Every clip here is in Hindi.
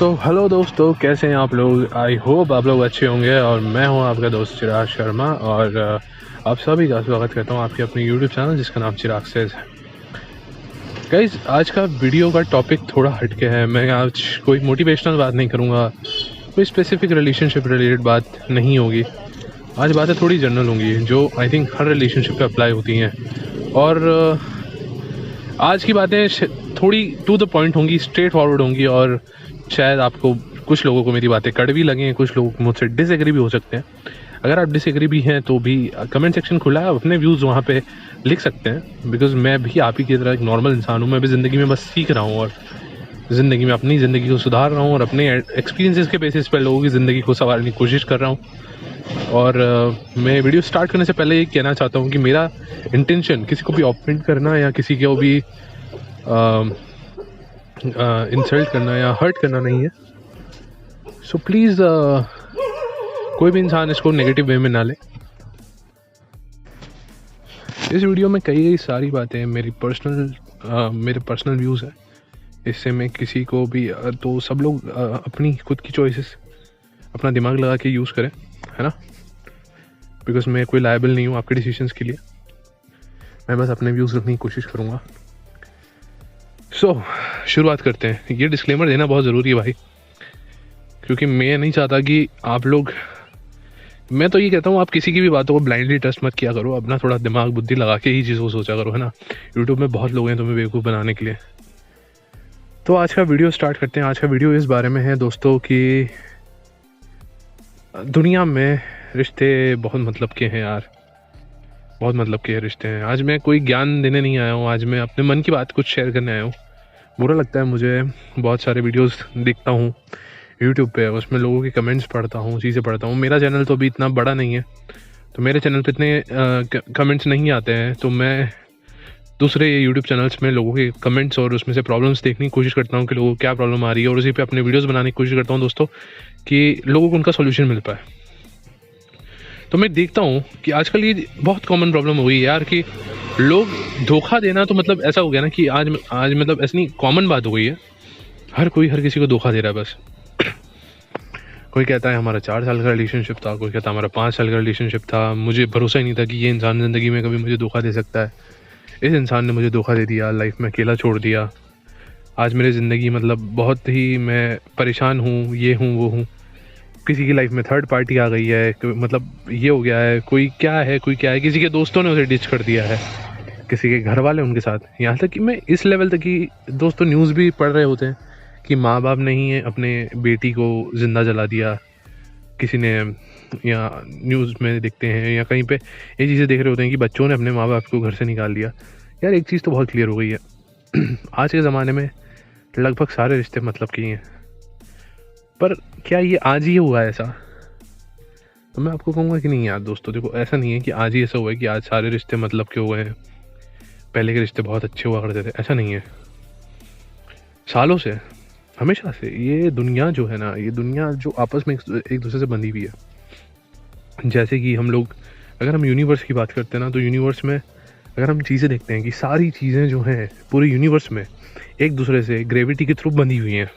हेलो दोस्तों, कैसे हैं आप लोग। आई होप आप लोग अच्छे होंगे। और मैं हूं आपका दोस्त चिराग शर्मा और आप सभी का स्वागत करता हूं आपके अपने यूट्यूब चैनल जिसका नाम चिराग सेज है। गाइज, आज का वीडियो का टॉपिक थोड़ा हटके है। मैं आज कोई मोटिवेशनल बात नहीं करूंगा, कोई स्पेसिफिक रिलेशनशिप रिलेटेड बात नहीं होगी। आज बातें थोड़ी जनरल होंगी जो आई थिंक हर रिलेशनशिप पे अप्लाई होती हैं। और आज की बातें थोड़ी टू द पॉइंट होंगी, स्ट्रेट फॉरवर्ड होंगी। और शायद आपको, कुछ लोगों को मेरी बातें कड़वी लगें, कुछ लोग मुझसे डिसएग्री भी हो सकते हैं। अगर आप डिसएग्री भी हैं तो भी कमेंट सेक्शन खुला है, अपने व्यूज़ वहाँ पे लिख सकते हैं। बिकॉज मैं भी आप ही की तरह एक नॉर्मल इंसान हूँ। मैं भी ज़िंदगी में बस सीख रहा हूँ और ज़िंदगी में अपनी ज़िंदगी को सुधार रहा हूँ और अपने एक्सपीरियंसेस के बेसिस पर लोगों की ज़िंदगी को संवारने की कोशिश कर रहा हूँ। और मैं वीडियो स्टार्ट करने से पहले ये कहना चाहता हूँ कि मेरा इंटेंशन किसी को भी ऑफेंड करना या किसी को भी इंसल्ट करना या हर्ट करना नहीं है। सो प्लीज़ कोई भी इंसान इसको नेगेटिव वे में ना ले। इस वीडियो में कई सारी बातें मेरे पर्सनल व्यूज़ हैं। इससे मैं किसी को भी तो सब लोग अपनी खुद की चॉइसेस अपना दिमाग लगा के यूज़ करें, है ना। बिकॉज मैं कोई लायबल नहीं हूँ आपके डिसीजंस के लिए। मैं बस अपने व्यूज़ रखने की कोशिश करूँगा। सो शुरुआत करते हैं। ये डिस्क्लेमर देना बहुत ज़रूरी है भाई, क्योंकि मैं नहीं चाहता कि आप लोग, मैं तो ये कहता हूँ आप किसी की भी बातों को ब्लाइंडली ट्रस्ट मत किया करो। अपना थोड़ा दिमाग बुद्धि लगा के ही चीज़ों को सोचा करो, है ना। यूट्यूब में बहुत लोग हैं तुम्हें बेवकूफ़ बनाने के लिए। तो आज का वीडियो स्टार्ट करते हैं। आज का वीडियो इस बारे में है दोस्तों कि दुनिया में रिश्ते बहुत मतलब के हैं यार, बहुत मतलब के रिश्ते हैं। आज मैं कोई ज्ञान देने नहीं आया हूँ, आज मैं अपने मन की बात कुछ शेयर करने आया हूँ। बुरा लगता है मुझे, बहुत सारे वीडियोस देखता हूँ यूट्यूब पे, उसमें लोगों के कमेंट्स पढ़ता हूँ, चीज़ें पढ़ता हूँ। मेरा चैनल तो अभी इतना बड़ा नहीं है, तो मेरे चैनल पे इतने कमेंट्स नहीं आते हैं। तो मैं दूसरे यूट्यूब चैनल्स में लोगों के कमेंट्स और उसमें से प्रॉब्लम्स देखने की कोशिश करता हूँ कि लोगों को क्या प्रॉब्लम आ रही है, और उसी पे अपने वीडियोज़ बनाने की कोशिश करता हूँ दोस्तों, कि लोगों को उनका सोल्यूशन मिल पाए। तो मैं देखता हूँ कि आजकल ये बहुत कॉमन प्रॉब्लम हो गई है यार, कि लोग धोखा देना तो मतलब ऐसा हो गया ना कि आज मतलब ऐसी कॉमन बात हो गई है। हर किसी को धोखा दे रहा है बस। कोई कहता है हमारा 4 साल का रिलेशनशिप था, कोई कहता है हमारा 5 साल का रिलेशनशिप था। मुझे भरोसा ही नहीं था कि ये इंसान ज़िंदगी में कभी मुझे धोखा दे सकता है। इस इंसान ने मुझे धोखा दे दिया, लाइफ में अकेला छोड़ दिया। आज मेरी ज़िंदगी मतलब बहुत ही मैं परेशान हूँ, ये हूँ वो हूँ। किसी की लाइफ में थर्ड पार्टी आ गई है, मतलब ये हो गया है, कोई क्या है किसी के दोस्तों ने उसे डिच कर दिया है, किसी के घर वाले उनके साथ। यहाँ तक कि मैं इस लेवल तक कि दोस्तों न्यूज़ भी पढ़ रहे होते हैं कि माँ बाप ने ही अपने बेटी को ज़िंदा जला दिया किसी ने, या न्यूज़ में देखते हैं या कहीं पे ये चीज़ें देख रहे होते हैं कि बच्चों ने अपने माँ बाप को घर से निकाल दिया। यार एक चीज़ तो बहुत क्लियर हो गई है आज के ज़माने में लगभग सारे रिश्ते मतलब की हैं। पर क्या ये आज ही हुआ है ऐसा? तो मैं आपको कहूँगा कि नहीं यार दोस्तों, देखो ऐसा नहीं है कि आज ही ऐसा हुआ है कि आज सारे रिश्ते मतलब के हुए हैं। पहले के रिश्ते बहुत अच्छे हुआ करते थे, ऐसा नहीं है। सालों से, हमेशा से ये दुनिया जो है ना, ये दुनिया जो आपस में एक दूसरे से बंधी हुई है। जैसे कि हम लोग, अगर हम यूनिवर्स की बात करते हैं ना, तो यूनिवर्स में अगर हम चीज़ें देखते हैं कि सारी चीज़ें जो हैं पूरे यूनिवर्स में एक दूसरे से ग्रेविटी के थ्रू बंधी हुई हैं।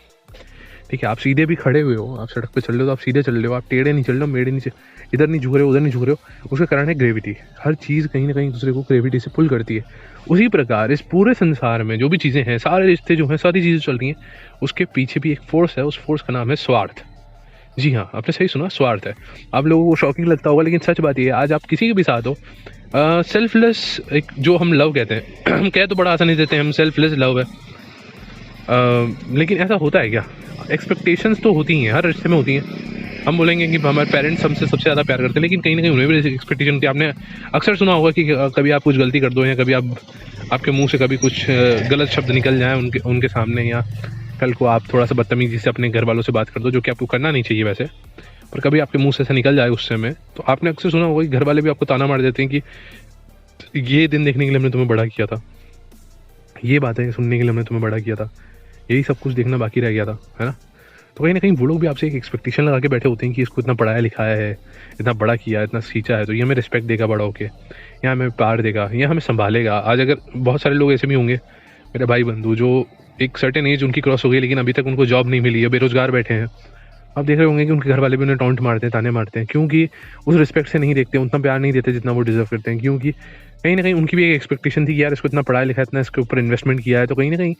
ठीक है, आप सीधे भी खड़े हुए हो, आप सड़क पे चल रहे हो तो आप सीधे चल रहे हो, आप टेढ़े नहीं चल रहे हो, मेढ़े नहीं, इधर नहीं झुक रहे हो, उधर नहीं झुक रहे हो। उसका कारण है ग्रेविटी। हर चीज़ कहीं ना कहीं दूसरे को ग्रेविटी से पुल करती है। उसी प्रकार इस पूरे संसार में जो भी चीज़ें हैं, सारे रिश्ते जो हैं, सारी चीज़ें चल रही हैं, उसके पीछे भी एक फोर्स है। उस फोर्स का नाम है स्वार्थ। जी हाँ, आपने सही सुना, स्वार्थ है। आप लोगों को शॉकिंग लगता होगा, लेकिन सच बात ये है, आज आप किसी के भी साथ हो, सेल्फलेस एक जो हम लव कहते हैं हम कह तो बड़ा आसानी देते हैं, हम सेल्फलेस लव है। लेकिन ऐसा होता है क्या? एक्सपेक्टेशंस तो होती हैं, हर रिश्ते में होती हैं। हम बोलेंगे कि हमारे पेरेंट्स हमसे सबसे ज़्यादा प्यार करते हैं, लेकिन कहीं ना कहीं उन्हें भी एक्सपेक्टेशन होती है। आपने अक्सर सुना होगा कि कभी आप कुछ गलती कर दो, या कभी आपके मुंह से कभी कुछ गलत शब्द निकल जाए उनके सामने, या कल को आप थोड़ा सा बदतमीजी से अपने घर वालों से बात कर दो, जो कि आपको करना नहीं चाहिए वैसे, पर कभी आपके मुँह से ऐसा निकल जाए उस समय, तो आपने अक्सर सुना होगा कि घर वाले भी आपको ताना मार देते हैं कि ये दिन देखने के लिए हमने तुम्हें बड़ा किया था, ये बातें सुनने के लिए हमने तुम्हें बड़ा किया था, यही सब कुछ देखना बाकी रह गया था, है ना। तो कहीं ना कहीं वो लोग भी आपसे एक एक्सपेक्टेशन लगा के बैठे होते हैं कि इसको इतना पढ़ाया लिखाया है, इतना बड़ा किया है, इतना सींचा है, तो ये हमें रिस्पेक्ट देगा बड़ा होके, या हमें प्यार देगा, या हमें संभालेगा। आज अगर बहुत सारे लोग ऐसे भी होंगे मेरे भाई बंधु जो एक सर्टेन एज उनकी क्रॉस हो गई लेकिन अभी तक उनको जॉब नहीं मिली है, बेरोजगार बैठे हैं। आप देख रहे होंगे कि उनके घर वाले भी उन्हें टॉन्ट मारते हैं, ताने मारते हैं, क्योंकि उस रिस्पेक्ट से नहीं देखते, उतना प्यार नहीं देते जितना वो डिजर्व करते हैं। क्योंकि कहीं ना कहीं उनकी भी एक एक्सपेक्टेशन थी कि यार इसको इतना पढ़ाया लिखा है, इतना इसके ऊपर इन्वेस्टमेंट किया है, तो कहीं ना कहीं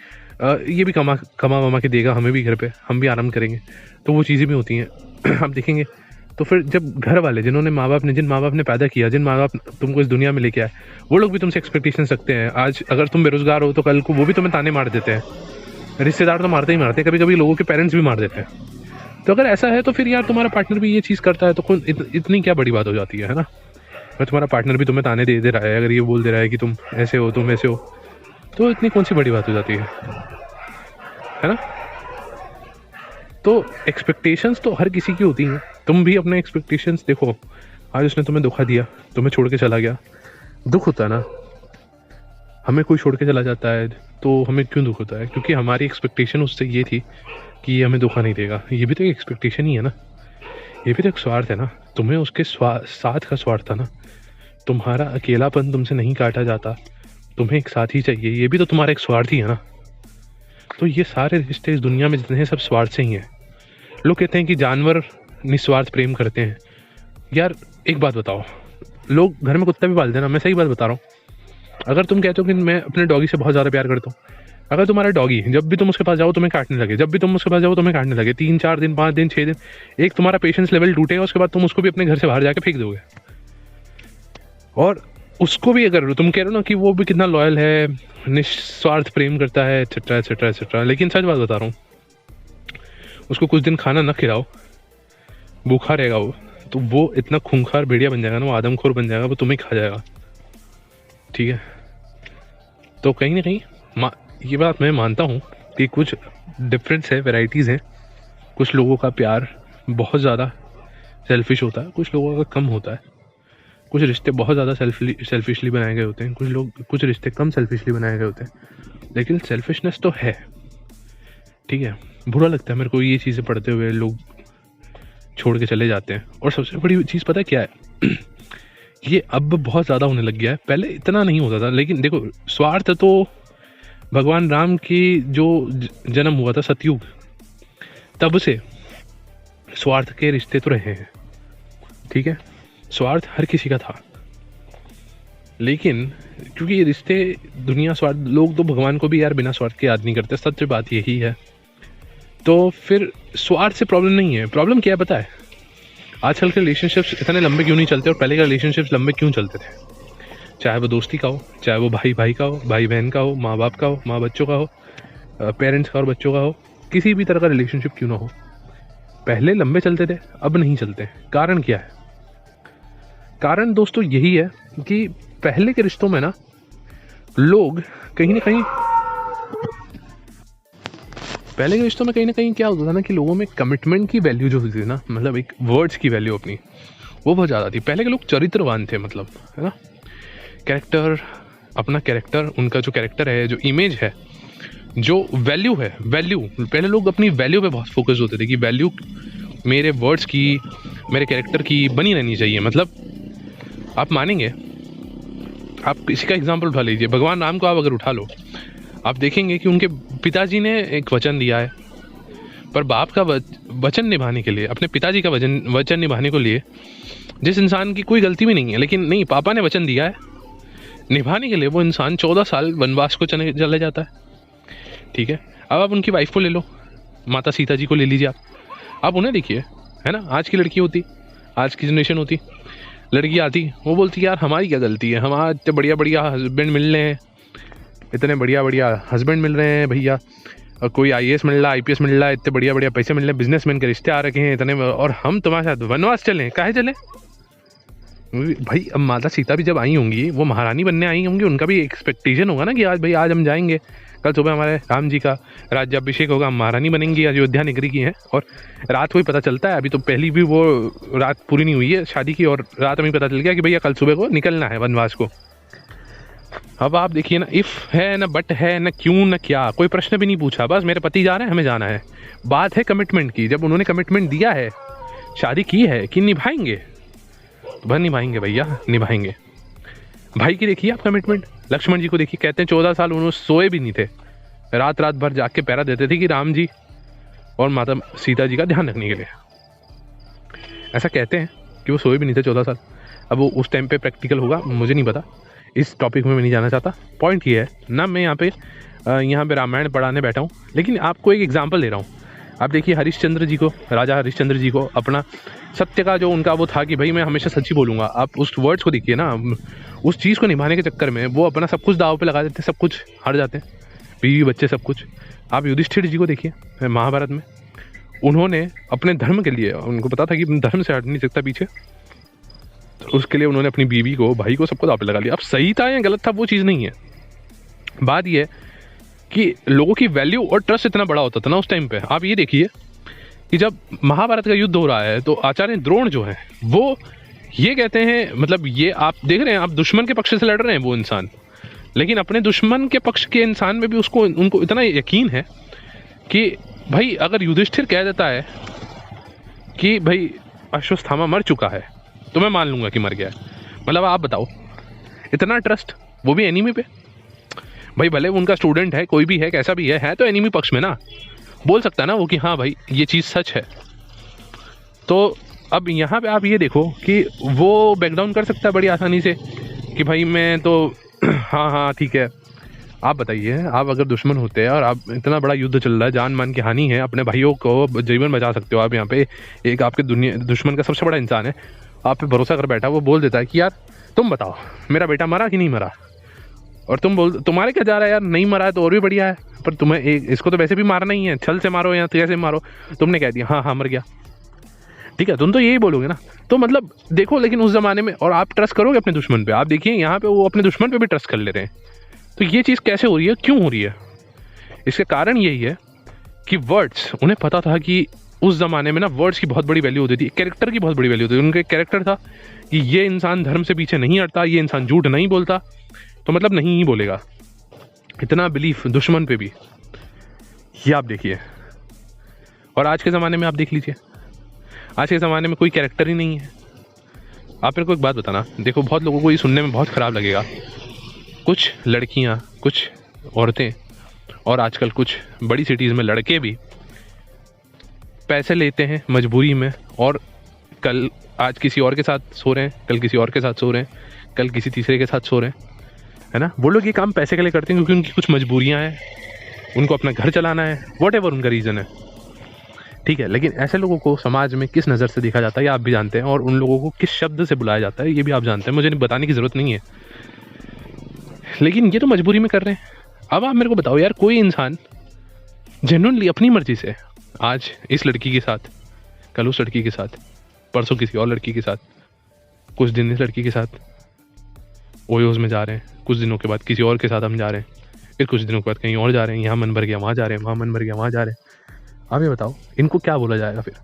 ये भी कमा वमा के देगा हमें भी घर पे, हम भी आराम करेंगे। तो वो चीज़ें भी होती हैं। आप देखेंगे तो फिर जब घर वाले जिन माँ बाप ने पैदा किया, जिन माँ बाप तुमको इस दुनिया में लेके आए, वो लोग भी तुमसे एक्सपेक्टेशन रखते हैं। आज अगर तुम बेरोजगार हो तो कल को वो भी तुम्हें ताने मार देते हैं। रिश्तेदार तो मारते ही मारते हैं, कभी कभी लोगों के पेरेंट्स भी मार देते हैं। तो अगर ऐसा है तो फिर यार तुम्हारा पार्टनर भी ये चीज़ करता है तो इतनी क्या बड़ी बात हो जाती है ना। अगर तुम्हारा पार्टनर भी तुम्हें ताने दे रहा है, अगर ये बोल दे रहा है कि तुम ऐसे हो, तुम ऐसे हो, तो इतनी कौन सी बड़ी बात हो जाती है ना। तो एक्सपेक्टेशंस तो हर किसी की होती हैं। तुम भी अपने एक्सपेक्टेशंस देखो। आज उसने तुम्हें धोखा दिया, तुम्हें छोड़ के चला गया, दुख होता है ना। हमें कोई छोड़ के चला जाता है तो हमें क्यों दुख होता है? क्योंकि हमारी एक्सपेक्टेशन उससे ये थी कि ये हमें धोखा नहीं देगा। ये भी तो एक एक्सपेक्टेशन ही है ना, ये भी तो एक स्वार्थ है ना। तुम्हें उसके साथ का स्वार्थ था ना। तुम्हारा अकेलापन तुमसे नहीं काटा जाता, तुम्हें एक साथी चाहिए, ये भी तो तुम्हारा एक स्वार्थ ही है ना। तो ये सारे रिश्ते इस दुनिया में जितने हैं सब स्वार्थ से ही हैं। लोग कहते हैं कि जानवर निस्वार्थ प्रेम करते हैं। यार एक बात बताओ, लोग घर में कुत्ता भी पालते हैं ना, मैं सही बात बता रहा हूँ। अगर तुम कहते हो कि मैं अपने डॉगी से बहुत ज़्यादा प्यार करता हूँ, अगर तुम्हारा डॉगी जब भी तुम उसके पास जाओ तुम्हें काटने लगे, जब भी तुम उसके पास जाओ तुम्हें काटने लगे, 3 4 दिन 5 दिन 6 दिन, एक तुम्हारा पेशेंस लेवल टूटेगा। उसके बाद तुम उसको भी अपने घर से बाहर जाके फेंक दोगे। और उसको भी अगर तुम कह रहे हो ना कि वो भी कितना लॉयल है, निस्वार्थ प्रेम करता है, एक्सेट्रा एक्सेट्रा एक्सेट्रा, लेकिन सच बात बता रहा हूँ, उसको कुछ दिन खाना न खिलाओ, भूखा रहेगा वो, तो वो इतना खूंखार भेड़िया बन जाएगा ना, वो आदमखोर बन जाएगा, वो तुम्हें खा जाएगा। ठीक है। तो कहीं ना कहीं ये बात मैं मानता हूँ कि कुछ डिफरेंस है, वैरायटीज़ हैं। कुछ लोगों का प्यार बहुत ज़्यादा सेल्फिश होता है, कुछ लोगों का कम होता है। कुछ रिश्ते बहुत ज़्यादा सेल्फिशली बनाए गए होते हैं, कुछ रिश्ते कम सेल्फिशली बनाए गए होते हैं। लेकिन सेल्फिशनेस तो है। ठीक है। बुरा लगता है मेरे को ये चीज़ें पढ़ते हुए, लोग छोड़ के चले जाते हैं। और सबसे बड़ी चीज़ पता क्या है? ये अब बहुत ज़्यादा होने लग गया है, पहले इतना नहीं होता था। लेकिन देखो, स्वार्थ तो भगवान राम की जो जन्म हुआ था सतयुग, तब से स्वार्थ के रिश्ते तो रहे हैं। ठीक है। स्वार्थ हर किसी का था, लेकिन क्योंकि ये रिश्ते दुनिया स्वार्थ, लोग तो भगवान को भी यार बिना स्वार्थ के याद नहीं करते, सच बात यही है। तो फिर स्वार्थ से प्रॉब्लम नहीं है। प्रॉब्लम क्या है पता है? आजकल के रिलेशनशिप्स इतने लंबे क्यों नहीं चलते और पहले के रिलेशनशिप्स लंबे क्यों चलते थे? चाहे वो दोस्ती का हो, चाहे वो भाई भाई का हो, भाई बहन का हो, माँ बाप का हो, माँ बच्चों का हो, पेरेंट्स का और बच्चों का हो, किसी भी तरह का रिलेशनशिप क्यों ना हो, पहले लंबे चलते थे, अब नहीं चलते। कारण क्या है? कारण दोस्तों यही है कि पहले के रिश्तों में ना लोग कहीं ना कहीं, पहले के रिश्तों में कहीं ना कहीं क्या होता था ना कि लोगों में कमिटमेंट की वैल्यू जो होती थी ना, मतलब एक वर्ड्स की वैल्यू अपनी, वो बहुत ज़्यादा थी। पहले के लोग चरित्रवान थे, मतलब है ना, कैरेक्टर, अपना कैरेक्टर, उनका जो कैरेक्टर है, जो इमेज है, जो वैल्यू है, वैल्यू, पहले लोग अपनी वैल्यू पे बहुत फोकस होते थे कि वैल्यू मेरे वर्ड्स की, मेरे कैरेक्टर की बनी रहनी चाहिए। मतलब आप मानेंगे, आप किसी का एग्जाम्पल उठा लीजिए, भगवान राम को आप अगर उठा लो, आप देखेंगे कि उनके पिताजी ने एक वचन दिया है, पर बाप का वचन निभाने के लिए, अपने पिताजी का वचन निभाने को लिए, जिस इंसान की कोई गलती भी नहीं है, लेकिन नहीं, पापा ने वचन दिया है, निभाने के लिए वो इंसान 14 साल वनवास को चले जाता है। ठीक है। अब आप उनकी वाइफ को ले लो, माता सीता जी को ले लीजिए, आप उन्हें देखिए, है ना। आज की लड़की होती, आज की जनरेशन होती, लड़की आती, वो बोलती यार हमारी क्या गलती है, हमारा इतने बढ़िया बढ़िया हस्बैंड मिल रहे हैं, इतने बढ़िया बढ़िया हस्बैंड मिल रहे हैं भैया, कोई IAS मिल रहा है, IPS मिल रहा है, इतने बढ़िया बढ़िया पैसे मिल रहे हैं, बिजनेसमैन के रिश्ते आ रखे हैं इतने, और हम तुम्हारे साथ वनवास चलें, काहे चलें भाई? अब माता सीता भी जब आई होंगी, वो महारानी बनने आई होंगी, उनका भी एक्सपेक्टेशन होगा ना कि आज भाई, आज हम जाएंगे, कल सुबह हमारे राम जी का राज्याभिषेक होगा, हम महारानी बनेंगी, अयोध्या नगरी की है। और रात को ही पता चलता है, अभी तो पहली भी वो रात पूरी नहीं हुई है शादी की, और रात में पता चल गया कि भैया कल सुबह को निकलना है वनवास को। अब आप देखिए ना, इफ है ना, बट है ना, क्यों ना, क्या, कोई प्रश्न भी नहीं पूछा, बस मेरे पति जा रहे हैं, हमें जाना है। बात है कमिटमेंट की। जब उन्होंने कमिटमेंट दिया है, शादी की है, कि निभाएंगे, तो निभाएंगे भैया, निभाएंगे। भाई की देखिए आप कमिटमेंट, लक्ष्मण जी को देखिए, कहते हैं 14 साल उन्होंने सोए भी नहीं थे, रात रात भर जाग के पहरा देते थे कि राम जी और माता सीता जी का ध्यान रखने के लिए। ऐसा कहते हैं कि वो सोए भी नहीं थे 14 साल। अब वो उस टाइम पे प्रैक्टिकल होगा मुझे नहीं पता, इस टॉपिक में मैं नहीं जाना चाहता। पॉइंट ये है ना, मैं यहाँ पे रामायण पढ़ाने बैठा हूँ, लेकिन आपको एक एग्जाम्पल दे रहा हूँ। आप देखिए हरिश्चंद्र जी को, राजा हरिश्चंद्र जी को अपना सत्य का जो उनका वो था कि भाई मैं हमेशा सच ही बोलूँगा, आप उस वर्ड्स को देखिए ना, उस चीज़ को निभाने के चक्कर में वो अपना सब कुछ दाव पे लगा देते, सब कुछ हार जाते हैं, बीवी बच्चे सब कुछ। आप युधिष्ठिर जी को देखिए महाभारत में, उन्होंने अपने धर्म के लिए, उनको पता था कि धर्म से हट नहीं सकता पीछे, तो उसके लिए उन्होंने अपनी बीवी को, भाई को, सबको दाव पे लगा लिया। अब सही था या गलत था वो चीज़ नहीं है, बात ये है कि लोगों की वैल्यू और ट्रस्ट इतना बड़ा होता था ना उस टाइम पे। आप ये देखिए कि जब महाभारत का युद्ध हो रहा है तो आचार्य द्रोण जो है वो ये कहते हैं, मतलब ये आप देख रहे हैं, आप दुश्मन के पक्ष से लड़ रहे हैं वो इंसान, लेकिन अपने दुश्मन के पक्ष के इंसान में भी उनको इतना यकीन है कि भाई अगर युधिष्ठिर कह देता है कि भाई अश्वत्थामा मर चुका है तो मैं मान लूंगा कि मर गया है। मतलब आप बताओ, इतना ट्रस्ट, वो भी एनिमी पे। भाई भले उनका स्टूडेंट है, कोई भी है, कैसा भी है तो एनिमी पक्ष में ना, बोल सकता है ना वो कि हाँ भाई ये चीज़ सच है। तो अब यहाँ पे आप ये देखो कि वो बैकडाउन कर सकता है बड़ी आसानी से कि भाई मैं तो हाँ ठीक है। आप बताइए, आप अगर दुश्मन होते हैं और आप इतना बड़ा युद्ध चल रहा है, जान मान की हानि है, अपने भाइयों को जीवन बचा सकते हो आप, यहाँ पे एक आपके दुश्मन का सबसे बड़ा इंसान है, आप पे भरोसा कर बैठा, वो बोल देता है कि यार तुम बताओ मेरा बेटा मरा कि नहीं मरा, और तुम्हारे क्या जा रहा है यार, नहीं मरा है तो और भी बढ़िया है, पर तुम्हें इसको तो वैसे भी मारना ही है, छल से मारो या कैसे मारो, तुमने कह दिया हाँ मर गया, ठीक है, तुम तो यही बोलोगे ना। तो मतलब देखो, लेकिन उस जमाने में, और आप ट्रस्ट करोगे अपने दुश्मन पे, आप देखिए यहाँ पे वो अपने दुश्मन पे भी ट्रस्ट कर ले रहे हैं। तो ये चीज़ कैसे हो रही है, क्यों हो रही है? इसके कारण यही है कि वर्ड्स, उन्हें पता था कि उस जमाने में ना वर्ड्स की बहुत बड़ी वैल्यू होती थी, कैरेक्टर की बहुत बड़ी वैल्यू होती थी। उनका एक कैरेक्टर था कि ये इंसान धर्म से पीछे नहीं हटता, ये इंसान झूठ नहीं बोलता, तो मतलब नहीं ही बोलेगा। इतना बिलीफ दुश्मन पे भी, ये आप देखिए। और आज के ज़माने में आप देख लीजिए, आज के ज़माने में कोई कैरेक्टर ही नहीं है। आप मेरे को एक बात बताना, देखो बहुत लोगों को ये सुनने में बहुत ख़राब लगेगा, कुछ लड़कियां, कुछ औरतें और आजकल कुछ बड़ी सिटीज़ में लड़के भी पैसे लेते हैं मजबूरी में, और कल आज किसी और के साथ सो रहे हैं, कल किसी और के साथ सो रहे हैं, कल किसी तीसरे के साथ सो रहे हैं, है ना। वो लोग ये काम पैसे के लिए करते हैं क्योंकि उनकी कुछ मजबूरियां हैं, उनको अपना घर चलाना है, व्हाटएवर उनका रीज़न है, ठीक है। लेकिन ऐसे लोगों को समाज में किस नज़र से देखा जाता है ये आप भी जानते हैं, और उन लोगों को किस शब्द से बुलाया जाता है ये भी आप जानते हैं, मुझे बताने की ज़रूरत नहीं है। लेकिन ये तो मजबूरी में कर रहे हैं। अब आप मेरे को बताओ यार, कोई इंसान जेन्युइनली अपनी मर्जी से आज इस लड़की के साथ, कल उस लड़की के साथ, परसों किसी और लड़की के साथ, कुछ दिन इस लड़की के साथ ओयोज में जा रहे हैं, कुछ दिनों के बाद किसी और के साथ हम जा रहे हैं, फिर कुछ दिनों के बाद कहीं और जा रहे हैं, यहाँ मन भर गया वहाँ जा रहे हैं, वहाँ मन भर गया वहाँ जा रहे हैं। आप ये बताओ इनको क्या बोला जाएगा फिर?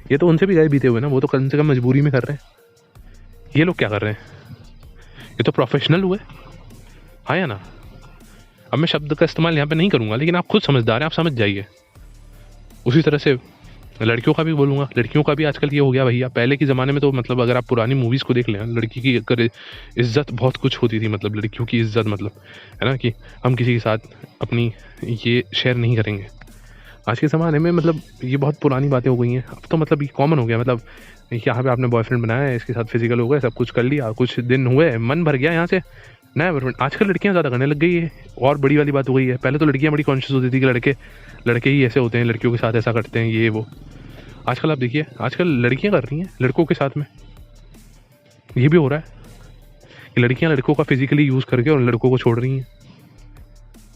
ये तो उनसे भी गए बीते हुए ना, वो तो कम से कम मजबूरी में कर रहे हैं। ये लोग क्या कर रहे हैं? ये तो प्रोफेशनल हुए, हाँ या ना। अब मैं शब्द का इस्तेमाल यहाँ पे नहीं करूँगा, लेकिन आप खुद समझदार हैं, आप समझ जाइए। उसी तरह से लड़कियों का भी बोलूँगा, लड़कियों का भी आजकल ये हो गया भैया। पहले के ज़माने में तो मतलब अगर आप पुरानी मूवीज़ को देख लें, लड़की की अगर इज़्ज़त बहुत कुछ होती थी, मतलब लड़कियों की इज़्ज़त, मतलब है ना कि हम किसी के साथ अपनी ये शेयर नहीं करेंगे। आज के ज़माने में मतलब ये बहुत पुरानी बातें हो गई हैं, अब तो मतलब ये कॉमन हो गया। मतलब यहाँ पे आपने बॉयफ्रेंड बनाया है, इसके साथ फिजिकल हो गए, सब कुछ कर लिया, कुछ दिन हुए, मन भर गया यहाँ से, नया बॉयफ्रेंड। आजकल लड़कियाँ ज़्यादा करने लग गई है, और बड़ी वाली बात हो गई है। पहले तो लड़कियाँ बड़ी कॉन्शियस होती थी कि लड़के ही ऐसे होते हैं, लड़कियों के साथ ऐसा करते हैं, ये वो। आजकल आप देखिए, आजकल लड़कियाँ कर रही हैं लड़कों के साथ में। ये भी हो रहा है कि लड़कियाँ लड़कों का फिजिकली यूज़ करके और लड़कों को छोड़ रही हैं।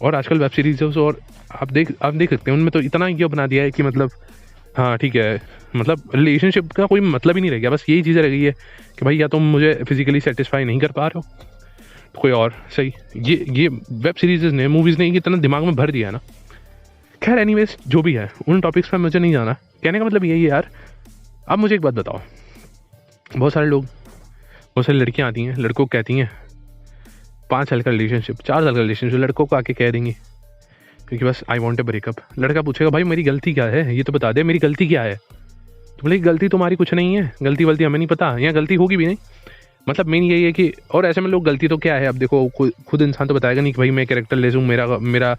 और आजकल वेब सीरीज और आप देख सकते हैं, उनमें तो इतना ये बना दिया है कि मतलब हाँ ठीक है, मतलब रिलेशनशिप का कोई मतलब ही नहीं रह गया। बस यही चीज़ रह गई है कि भाई या तुम मुझे फिजिकली सेटिस्फाई नहीं कर पा रहे हो तो कोई और सही। ये वेब सीरीज़ ने, मूवीज़ ने इतना दिमाग में भर दिया है ना। खैर एनीवेज, जो भी है उन टॉपिक्स पर मुझे नहीं जाना। कहने का मतलब यही है यार। अब मुझे एक बात बताओ, बहुत सारे लोग, बहुत सारी लड़कियाँ आती हैं, लड़कों को कहती हैं 5 साल का रिलेशनशिप, 4 साल का रिलेशनशिप, लड़कों को आके कह देंगी क्योंकि बस आई वॉन्ट ए ब्रेकअप। लड़का पूछेगा भाई मेरी गलती क्या है, ये तो बता दे मेरी गलती क्या है। तो बोले गलती तुम्हारी कुछ नहीं है, गलती हमें नहीं पता, यहाँ गलती होगी भी नहीं। मतलब मेन यही है कि, और ऐसे में लोग गलती तो क्या है, अब देखो खुद इंसान तो बताएगा नहीं कि भाई मैं कैरेक्टर लेस हूँ, मेरा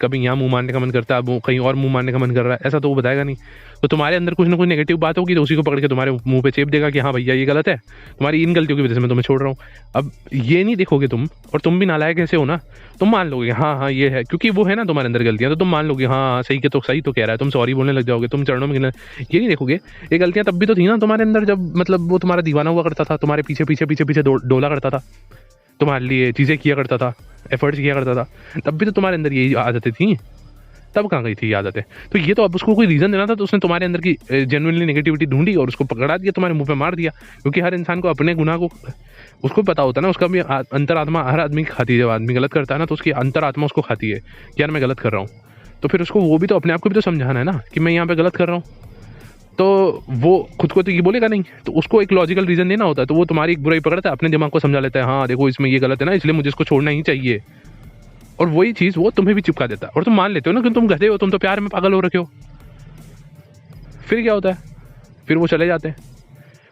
कभी यहाँ मुंह मारने का मन करता है, अब कहीं और मुंह मारने का मन कर रहा है, ऐसा तो वो बताएगा नहीं। तो तुम्हारे अंदर कुछ ना कुछ नेगेटिव बात होगी तो उसी को पकड़ के तुम्हारे मुंह पे चेप देगा कि हाँ भैया ये गलत है, तुम्हारी इन गलतियों की वजह से मैं तुम्हें छोड़ रहा हूँ। अब ये नहीं देखोगे तुम, और तुम भी नालायक ऐसे हो ना, तुम मान लोगे हाँ हाँ ये है, क्योंकि वो है ना तुम्हारे अंदर गलतियाँ, तो तुम मान लोगे हाँ सही के तो सही तो कह रहा है, तुम सॉरी बोलने लग जाओगे, तुम चरणों में गिरने। ये नहीं देखोगे ये गलतियाँ तब भी तो थी ना तुम्हारे अंदर, जब मतलब वो तुम्हारा दीवाना हुआ करता था, तुम्हारे पीछे पीछे पीछे पीछे डोला करता था, तुम्हारे लिए चीज़ें किया करता था, एफर्ट्स किया करता था, तब भी तो तुम्हारे अंदर यही आदतें थी। तब कहाँ गई थी ये आदतें? तो ये तो अब उसको कोई रीज़न देना था, तो उसने तुम्हारे अंदर की जेन्युइनली नेगेटिविटी ढूंढी और उसको पकड़ा दिया, तुम्हारे मुंह पे मार दिया। क्योंकि हर इंसान को अपने गुनाह को उसको पता होता है ना, उसका भी अंतरात्मा हर आदमी की खाती है। जब आदमी गलत करता है ना तो उसकी अंतरात्मा उसको खाती है कि यार मैं गलत कर रहा हूँ। तो फिर उसको वो भी तो अपने आप को भी तो समझाना है ना कि मैं यहाँ पे गलत कर रहा हूँ। तो वो खुद को तो ये बोलेगा नहीं, तो उसको एक लॉजिकल रीज़न देना होता है। तो वो तुम्हारी एक बुराई पकड़ता है, अपने दिमाग को समझा लेता है हाँ देखो इसमें ये गलत है ना, इसलिए मुझे इसको छोड़ना ही चाहिए। और वही चीज़ वो तुम्हें भी चिपका देता है और तुम मान लेते हो ना कि तुम गधे हो, तुम तो प्यार में पागल हो रखे हो। फिर क्या होता है? फिर वो चले जाते हैं।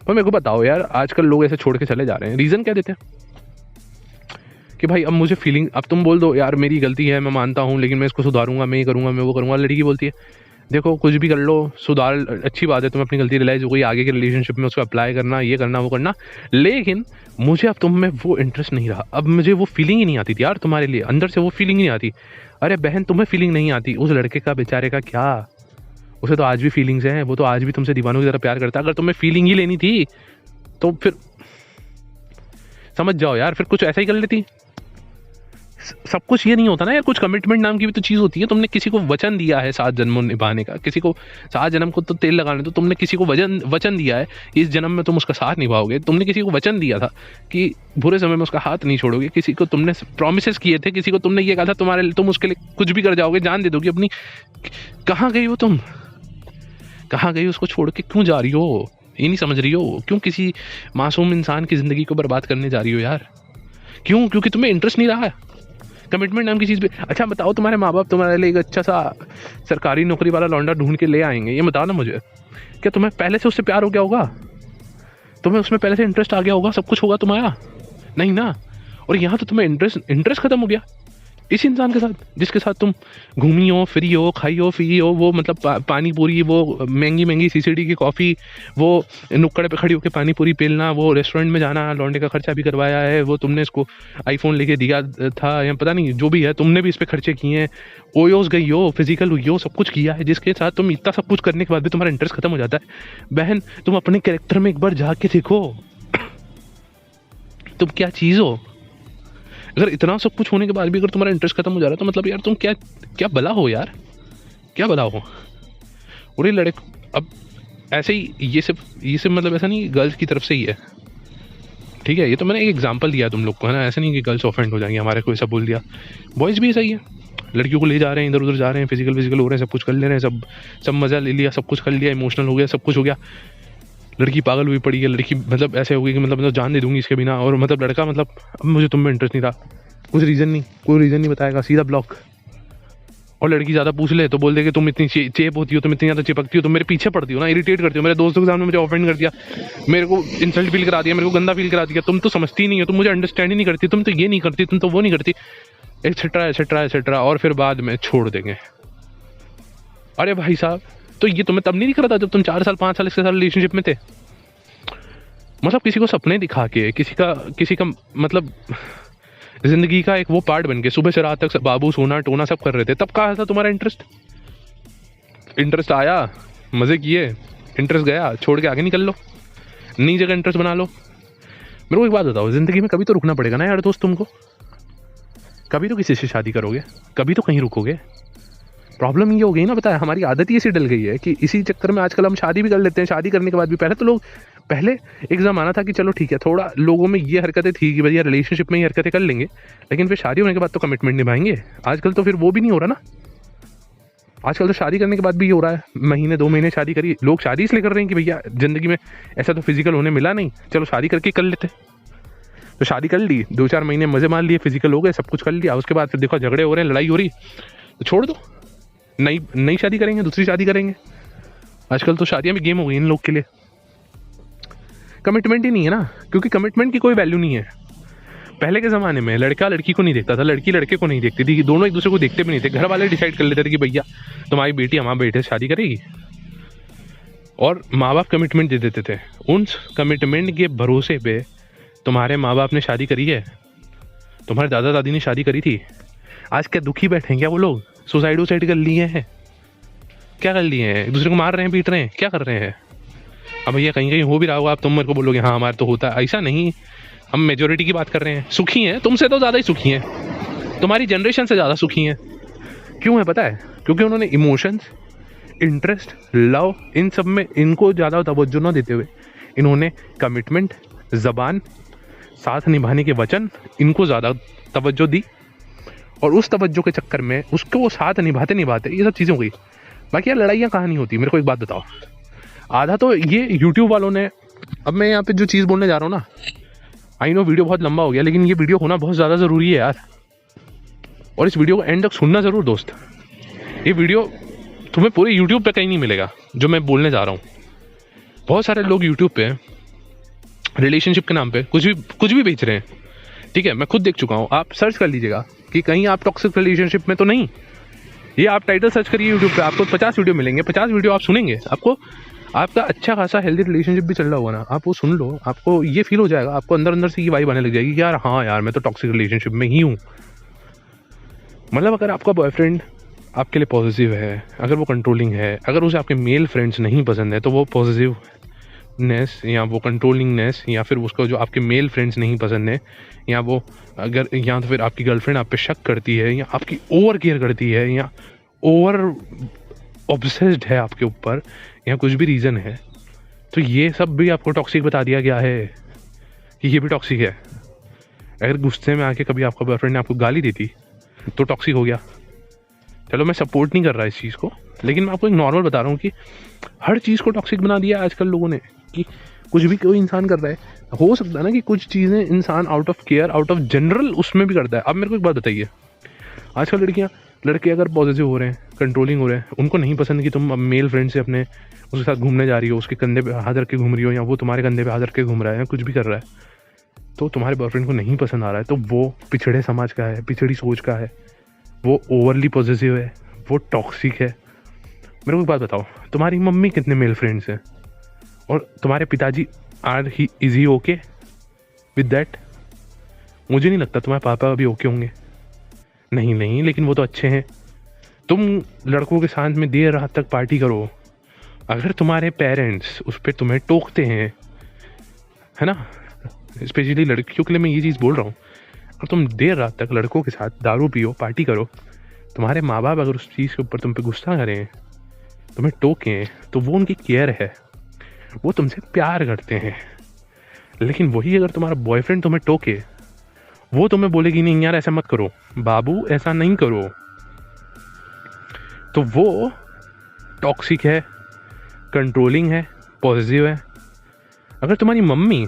पर मेरे को बताओ यार, आजकल लोग ऐसे छोड़ के चले जा रहे हैं, रीज़न क्या देते हैं कि भाई अब मुझे फीलिंग, अब तुम बोल दो यार मेरी गलती है मैं मानता हूँ लेकिन मैं इसको सुधारूंगा, मैं ये करूँगा मैं वो करूँगा। लड़की बोलती है देखो कुछ भी कर लो, सुधार अच्छी बात है, तुम्हें अपनी गलती रियलाइज हो गई, आगे के रिलेशनशिप में उसको अप्लाई करना, ये करना वो करना, लेकिन मुझे अब तुम में वो इंटरेस्ट नहीं रहा, अब मुझे वो फीलिंग ही नहीं आती थी यार तुम्हारे लिए, अंदर से वो फीलिंग नहीं आती। अरे बहन तुम्हें फीलिंग नहीं आती, उस लड़के का बेचारे का क्या, उसे तो आज भी फीलिंग्स हैं, वो तो आज भी तुमसे दीवानों की तरह प्यार करता है। अगर तुम्हें फीलिंग ही लेनी थी तो फिर समझ जाओ यार, फिर कुछ ऐसा ही कर लेती। सब कुछ ये नहीं होता ना यार, कुछ कमिटमेंट नाम की भी तो चीज़ होती है। तुमने किसी को वचन दिया है 7 जन्मों निभाने का, किसी को 7 जन्म को तो तेल लगाने, तो तुमने किसी को वचन दिया है इस जन्म में तुम उसका साथ निभाओगे। तुमने किसी को वचन दिया था कि बुरे समय में उसका हाथ नहीं छोड़ोगे, किसी को तुमने प्रॉमिसेस किए थे, किसी को तुमने ये कहा था तुम्हारे तुम उसके लिए कुछ भी कर जाओगे, जान दे दोगे अपनी। कहाँ गई हो तुम? कहाँ गई? उसको छोड़ के क्यों जा रही हो? ये नहीं समझ रही हो? क्यों किसी मासूम इंसान की ज़िंदगी को बर्बाद करने जा रही हो यार? क्यों? क्योंकि तुम्हें इंटरेस्ट नहीं रहा है कमिटमेंट नाम की चीज़ पे। अच्छा बताओ, तुम्हारे माँ बाप तुम्हारे लिए एक अच्छा सा सरकारी नौकरी वाला लौंडा ढूंढ के ले आएंगे, ये बताओ ना मुझे, क्या तुम्हें पहले से उससे प्यार हो गया होगा? तुम्हें उसमें पहले से इंटरेस्ट आ गया होगा, सब कुछ होगा तुम्हारा? नहीं ना। और यहाँ तो तुम्हें इंटरेस्ट खत्म हो गया इस इंसान के साथ, जिसके साथ तुम घूमी हो, फिरी हो, खाई हो, पी हो, वो मतलब पानी पूरी, वो महंगी महंगी सीसीडी की कॉफ़ी, वो नुक्कड़ पे खड़ी होकर पानी पूरी पेलना, वो रेस्टोरेंट में जाना, लौंडे का खर्चा भी करवाया है, वो तुमने इसको आईफोन लेके दिया था या पता नहीं जो भी है, तुमने भी इस पर खर्चे किए हैं, ओयोस गई हो, फिजिकल हुई हो, सब कुछ किया है, जिसके साथ तुम इतना सब कुछ करने के बाद भी तुम्हारा इंटरेस्ट खत्म हो जाता है। बहन तुम अपने कैरेक्टर में एक बार झाँक के देखो, तुम क्या चीज़ हो? अगर इतना सब कुछ होने के बाद भी अगर तुम्हारा इंटरेस्ट खत्म हो जा रहा है तो मतलब यार तुम क्या क्या भला हो यार, क्या भला हो? और ये लड़के अब ऐसे ही ये सब मतलब ऐसा नहीं गर्ल्स की तरफ से ही है, ठीक है? ये तो मैंने एक एग्जांपल दिया तुम लोग को, है ना, ऐसा नहीं कि गर्ल्स ऑफेंड हो जाएंगे हमारे को ऐसा बोल दिया। बॉयज़ भी ऐसा ही है, लड़कियों को ले जा रहे हैं, इधर उधर जा रहे हैं, फिजिकल हो रहे हैं, सब कुछ कर ले रहे हैं, सब मज़ा ले लिया, सब कुछ कर लिया, इमोशनल हो गया, सब कुछ हो गया। लड़की पागल हुई पड़ी है, लड़की मतलब ऐसे हो गई कि मतलब जान दे दूंगी इसके बिना, और मतलब लड़का मतलब अब मुझे तुम में इंटरेस्ट नहीं रहा, कुछ रीज़न नहीं, कोई रीज़न नहीं बताएगा, सीधा ब्लॉक। और लड़की ज़्यादा पूछ ले तो बोल दे कि तुम इतनी चेप होती हो, तुम इतनी ज़्यादा चिपकती हो, तुम मेरे पीछे पड़ती हो ना, इरिटेट करती हो, मेरे दोस्तों के सामने मुझे ऑफेंड कर दिया, मेरे को इंसल्ट फील करा दिया, मेरे को गंदा फील करा दिया, तुम तो समझती नहीं हो, तुम मुझे अंडरस्टैंड ही नहीं करती, तुम तो ये नहीं करती, तुम तो वो नहीं करती, एक्सेट्रा एक्सेट्रा एक्सेट्रा, और फिर बाद में छोड़ देंगे। अरे भाई साहब, तो ये तुम्हें तब नहीं दिख रहा था जब तुम 4 साल 5 साल 6 साल रिलेशनशिप में थे? मतलब किसी को सपने दिखा के, किसी का मतलब जिंदगी का एक वो पार्ट बन के सुबह से रात तक बाबू सोना टोना सब कर रहे थे, तब कहाँ था तुम्हारा इंटरेस्ट? इंटरेस्ट आया, मज़े किए, इंटरेस्ट गया, छोड़ के आगे निकल लो, नई जगह इंटरेस्ट बना लो। मेरे को एक बात बताओ, ज़िंदगी में कभी तो रुकना पड़ेगा ना यार दोस्त तुमको, कभी तो किसी से शादी करोगे, कभी तो कहीं रुकोगे। प्रॉब्लम ये हो गई ना, पता है हमारी आदत ही ऐसी डल गई है कि इसी चक्कर में आजकल हम शादी भी कर लेते हैं, शादी करने के बाद भी पहले एक ज़माना था कि चलो ठीक है, थोड़ा लोगों में ये हरकतें थी कि भैया रिलेशनशिप में ये हरकतें कर लेंगे, लेकिन फिर शादी होने के बाद तो कमिटमेंट निभाएंगे। आजकल तो फिर वो भी नहीं हो रहा ना, आजकल तो शादी करने के बाद भी ये हो रहा है, महीने 2 महीने शादी करी, लोग शादी इसलिए कर रहे हैं कि भैया ज़िंदगी में ऐसा तो फिजिकल होने मिला नहीं, चलो शादी करके कर लेते। तो शादी कर ली, 2-4 महीने मज़े मार लिए, फिजिकल हो गए, सब कुछ कर लिया, उसके बाद फिर देखो झगड़े हो रहे हैं, लड़ाई हो रही, तो छोड़ दो, नई शादी करेंगे, दूसरी शादी करेंगे। आजकल तो शादियां भी गेम हो गई इन लोग के लिए, कमिटमेंट ही नहीं है ना, क्योंकि कमिटमेंट की कोई वैल्यू नहीं है। पहले के ज़माने में लड़का लड़की को नहीं देखता था, लड़की लड़के को नहीं देखती थी, दोनों एक दूसरे को देखते भी नहीं थे। घर वाले डिसाइड कर लेते थे कि भैया तुम्हारी बेटी हमारे बेटे से शादी करेगी, और माँ बाप कमिटमेंट दे देते थे। उन कमिटमेंट के भरोसे पे तुम्हारे माँ बाप ने शादी करी है, तुम्हारे दादा दादी ने शादी करी थी। आज क्या दुखी बैठे हैं क्या वो लोग? सुसाइड कर लिए हैं, क्या कर लिए हैं? एक दूसरे को मार रहे हैं, पीट रहे हैं, क्या कर रहे हैं? अब भैया कहीं कहीं हो भी रहा होगा, आप तुम मेरे को बोलोगे हाँ हमारे तो होता है, ऐसा नहीं। हम मेजोरिटी की बात कर रहे हैं, सुखी हैं, तुमसे तो ज़्यादा ही सुखी हैं, तुम्हारी जनरेशन से ज़्यादा सुखी हैं। क्यों है पता है? क्योंकि उन्होंने इमोशंस, इंटरेस्ट, लव, इन सब में इनको ज़्यादा तवज्जो न देते हुए इन्होंने कमिटमेंट, ज़बान, साथ निभाने के वचन, इनको ज़्यादा तवज्जो दी, और उस तवज्जो के चक्कर में उसको वो साथ निभाते निभाते ये सब चीज़ें हो गई। बाकी यार लड़ाइयाँ कहाँ नहीं होती। मेरे को एक बात बताओ, आधा तो ये यूट्यूब वालों ने, अब मैं यहाँ पे जो चीज़ बोलने जा रहा हूँ ना, आई नो वीडियो बहुत लंबा हो गया, लेकिन ये वीडियो होना बहुत ज़्यादा ज़रूरी है यार, और इस वीडियो को एंड तक सुनना ज़रूर दोस्त। ये वीडियो तुम्हें पूरे यूट्यूब पे कहीं नहीं मिलेगा जो मैं बोलने जा रहा हूँ। बहुत सारे लोग यूट्यूब पे रिलेशनशिप के नाम पे कुछ भी बेच रहे हैं, ठीक है? मैं खुद देख चुका हूँ, आप सर्च कर लीजिएगा कि कहीं आप टॉक्सिक रिलेशनशिप में तो नहीं। ये आप टाइटल सर्च करिए यूट्यूब पे, आपको 50 वीडियो मिलेंगे, 50 वीडियो आप सुनेंगे, आपको आपका अच्छा खासा हेल्दी रिलेशनशिप भी चल रहा होगा ना, आप वो सुन लो, आपको ये फील हो जाएगा, आपको अंदर अंदर से ये वाइब आने लग जाएगी कि यार हाँ यार मैं तो टॉक्सिक रिलेशनशिप में ही हूँ। मतलब अगर आपका बॉयफ्रेंड आपके लिए पॉजिटिव है, अगर वो कंट्रोलिंग है, अगर उसे आपके मेल फ्रेंड्स नहीं पसंद है, तो वो पॉजिटिवनेस या वो कंट्रोलिंगनेस, या फिर उसको जो आपके मेल फ्रेंड्स नहीं पसंद है, या वो अगर, या तो फिर आपकी गर्लफ्रेंड आप पे शक करती है, या आपकी ओवर केयर करती है, या ओवर ऑब्सेस्ड है आपके ऊपर, या कुछ भी रीज़न है, तो ये सब भी आपको टॉक्सिक बता दिया गया है कि ये भी टॉक्सिक है। अगर गुस्से में आके कभी आपका बॉयफ्रेंड ने आपको गाली दी थी तो टॉक्सिक हो गया। चलो मैं सपोर्ट नहीं कर रहा इस चीज़ को, लेकिन मैं आपको एक नॉर्मल बता रहा हूँ कि हर चीज़ को टॉक्सिक बना दिया आजकल लोगों ने, कि कुछ भी कोई इंसान कर रहा है। हो सकता है ना कि कुछ चीज़ें इंसान out of care, out of general उसमें भी करता है। अब मेरे को एक बात बताइए, आजकल लड़के अगर पॉजिटिव हो रहे हैं, कंट्रोलिंग हो रहे हैं, उनको नहीं पसंद कि तुम अब मेल फ्रेंड से अपने उसके साथ घूमने जा रही हो, उसके कंधे पे हाथ रख के घूम रही हो, या वो तुम्हारे कंधे पे हाथ रख के घूम रहा है, या कुछ भी कर रहा है, तो तुम्हारे बॉयफ्रेंड को नहीं पसंद आ रहा है, तो वो पिछड़े समाज का है, पिछड़ी सोच का है, वो ओवरली पॉजिटिव है, वो टॉक्सिक है। मेरे को एक बात बताओ, तुम्हारी मम्मी कितने मेल फ्रेंड्स हैं, और तुम्हारे पिताजी is he okay with that? मुझे नहीं लगता तुम्हारे पापा भी ओके होंगे। नहीं, लेकिन वो तो अच्छे हैं। तुम लड़कों के साथ में देर रात तक पार्टी करो, अगर तुम्हारे पेरेंट्स उस पर तुम्हें टोकते हैं, है ना, स्पेशली लड़कियों के लिए मैं ये चीज़ बोल रहा हूँ, और तुम देर रात तक लड़कों के साथ दारू पियो, पार्टी करो, तुम्हारे माँ बाप अगर उस चीज़ के ऊपर तुम पे गुस्सा करें, तुम्हें टोकें, तो वो उनकी केयर है, वो तुमसे प्यार करते हैं। लेकिन वही अगर तुम्हारा बॉयफ्रेंड तुम्हें टोके, वो तुम्हें बोलेगी नहीं यार ऐसा मत करो बाबू, ऐसा नहीं करो, तो वो टॉक्सिक है, कंट्रोलिंग है, पॉजिटिव है। अगर तुम्हारी मम्मी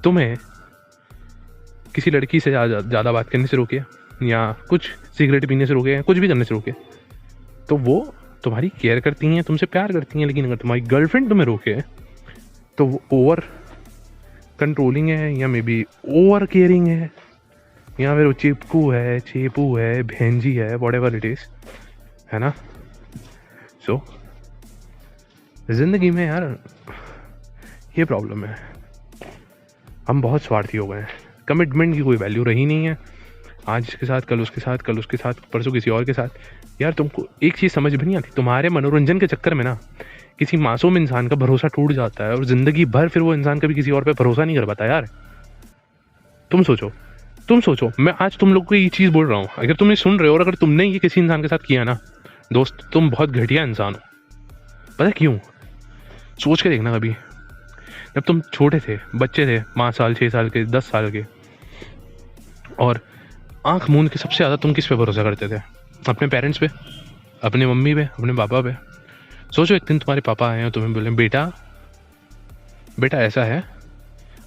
तुम्हें किसी लड़की से ज़्यादा बात करने से रोके, या कुछ सिगरेट पीने से रोके, या कुछ भी करने से रोके, तो वो तुम्हारी केयर करती हैं, तुमसे प्यार करती हैं। लेकिन अगर तुम्हारी गर्लफ्रेंड तुम्हें रोके, तो वो ओवर कंट्रोलिंग है, या मे बी ओवर केयरिंग है, या फिर वो चेपू है, भेंजी है, व्हाटएवर इट इज, है ना। सो जिंदगी में यार ये प्रॉब्लम है, हम बहुत स्वार्थी हो गए हैं, कमिटमेंट की कोई वैल्यू रही नहीं है। आज इसके साथ, कल उसके साथ, कल उसके साथ, परसों किसी और के साथ। यार तुमको एक चीज़ समझ भी नहीं आती, तुम्हारे मनोरंजन के चक्कर में ना किसी मासूम इंसान का भरोसा टूट जाता है, और ज़िंदगी भर फिर वो इंसान कभी किसी और पे भरोसा नहीं कर पाता यार। तुम सोचो, मैं आज तुम लोग को ये चीज़ बोल रहा हूँ, अगर तुम ये सुन रहे हो और अगर तुमने ये किसी इंसान के साथ किया ना दोस्त, तुम बहुत घटिया इंसान हो। पता क्यों? सोच के देखना कभी, जब तुम छोटे थे, बच्चे थे, 5 साल, 6 साल के, 10 साल के, और आँख मूंद के सबसे ज़्यादा तुम किस पे भरोसा करते थे? अपने पेरेंट्स पे, अपने मम्मी पे, अपने पापा पे। सोचो एक दिन तुम्हारे पापा आए और तुम्हें बोले बेटा ऐसा है,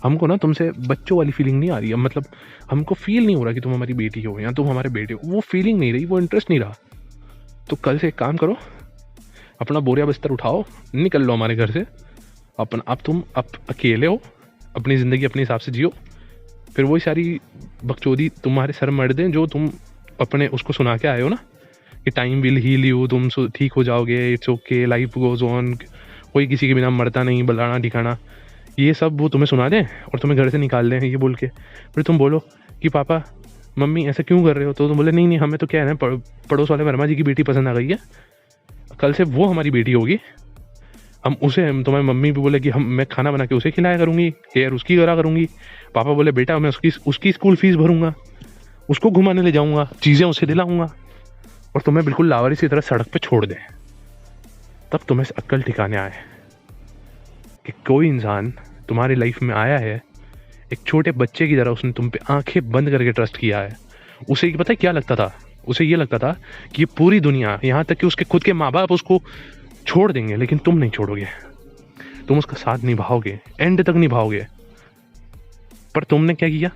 हमको ना तुमसे बच्चों वाली फीलिंग नहीं आ रही है, मतलब हमको फील नहीं हो रहा कि तुम हमारी बेटी हो या तुम हमारे बेटे हो, वो फीलिंग नहीं रही, वो इंटरेस्ट नहीं रहा। तो कल से एक काम करो, अपना बोरिया बिस्तर उठाओ, निकल लो हमारे घर से, अब तुम अकेले हो, अपनी ज़िंदगी अपने हिसाब से जियो, फिर वही सारी बकचोदी तुम्हारे सर मर दें जो तुम अपने उसको सुना के आए हो ना, कि टाइम विल हील यू, तुम ठीक हो जाओगे, it's okay, life goes on, कोई किसी के बिना मरता नहीं, बलाना ठिकाना, ये सब वो तुम्हें सुना दें और तुम्हें घर से निकाल दें ये बोल के। फिर तुम बोलो कि पापा मम्मी ऐसा क्यों कर रहे हो, तो तुम बोले नहीं नहीं हमें तो क्या है ना, पड़ोस वाले वर्मा जी की बेटी पसंद आ गई है, कल से वो हमारी बेटी होगी, हम तुम्हारी मम्मी भी बोले कि मैं खाना बना के उसे खिलाया करूँगी, केयर उसकी करा करूँगी। पापा बोले बेटा मैं उसकी स्कूल फीस भरूंगा, उसको घुमाने ले जाऊँगा, चीज़ें उसे दिलाऊँगा, और तुम्हें बिल्कुल लावारिस की तरह सड़क पे छोड़ दें। तब तुम्हें अक्ल ठिकाने आए कि कोई इंसान तुम्हारी लाइफ में आया है, एक छोटे बच्चे की तरह उसने तुम पे आंखें बंद करके ट्रस्ट किया है। उसे पता है क्या लगता था, उसे ये लगता था कि ये पूरी दुनिया, यहाँ तक कि उसके खुद के माँ बाप उसको छोड़ देंगे, लेकिन तुम नहीं छोड़ोगे, तुम उसका साथ निभाओगे, एंड तक निभाओगे। पर तुमने क्या किया?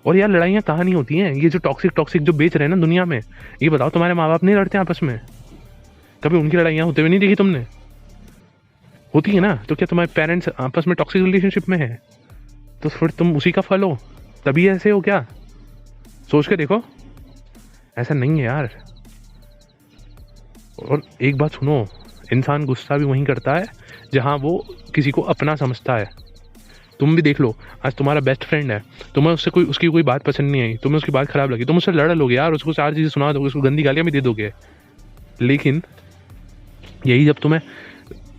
और यार लड़ाइयाँ कहाँ नहीं होती हैं, ये जो टॉक्सिक जो बेच रहे हैं ना दुनिया में, ये बताओ तुम्हारे माँ बाप नहीं लड़ते आपस में? कभी उनकी लड़ाइयाँ होते हुए नहीं देखी तुमने? होती है ना, तो क्या तुम्हारे पेरेंट्स आपस में टॉक्सिक रिलेशनशिप में है? तो फिर तुम उसी का फल हो, तभी ऐसे हो क्या? सोच के देखो, ऐसा नहीं है यार। और एक बात सुनो, इंसान गुस्सा भी वहीं करता है जहाँ वो किसी को अपना समझता है। तुम भी देख लो, आज तुम्हारा बेस्ट फ्रेंड है, तुम्हें उसकी कोई बात पसंद नहीं आई, तुम्हें उसकी बात खराब लगी, तुम उससे लड़ लोगे यार, उसको 4 चीज़ें सुना दोगे, उसको गंदी गालियाँ भी दे दोगे। लेकिन यही जब तुम्हें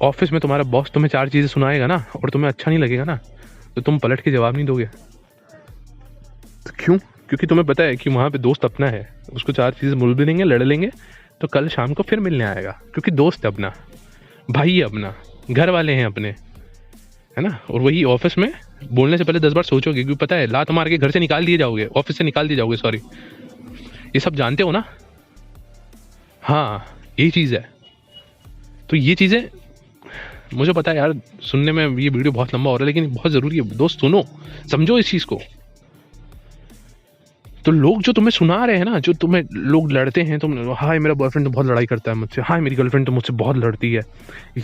ऑफिस में तुम्हारा बॉस तुम्हें 4 चीज़ें सुनाएगा ना और तुम्हें अच्छा नहीं लगेगा ना, तो तुम पलट के जवाब नहीं दोगे। तो क्यों? क्योंकि तुम्हें पता है कि वहाँ पे दोस्त अपना है, उसको 4 चीज़ें बोल भी देंगे, लड़ लेंगे, तो कल शाम को फिर मिलने आएगा, क्योंकि दोस्त है अपना, भाई है अपना, घर वाले हैं अपने, है ना। और वही ऑफिस में बोलने से पहले 10 बार सोचोगे, क्योंकि पता है लात मार के घर से निकाल दिए जाओगे, ऑफिस से निकाल दिए जाओगे, सॉरी, ये सब जानते हो ना। हाँ यही चीज़ है। तो ये चीज़ें मुझे पता है यार, सुनने में ये वीडियो बहुत लंबा हो रहा है, लेकिन बहुत ज़रूरी है दोस्त, सुनो, समझो इस चीज़ को। तो लोग जो तुम्हें सुना रहे हैं ना, जो तुम्हें लोग लड़ते हैं, तुम हाय मेरा बॉयफ्रेंड तो बहुत लड़ाई करता है मुझसे, हाय मेरी गर्लफ्रेंड तो मुझसे बहुत लड़ती है,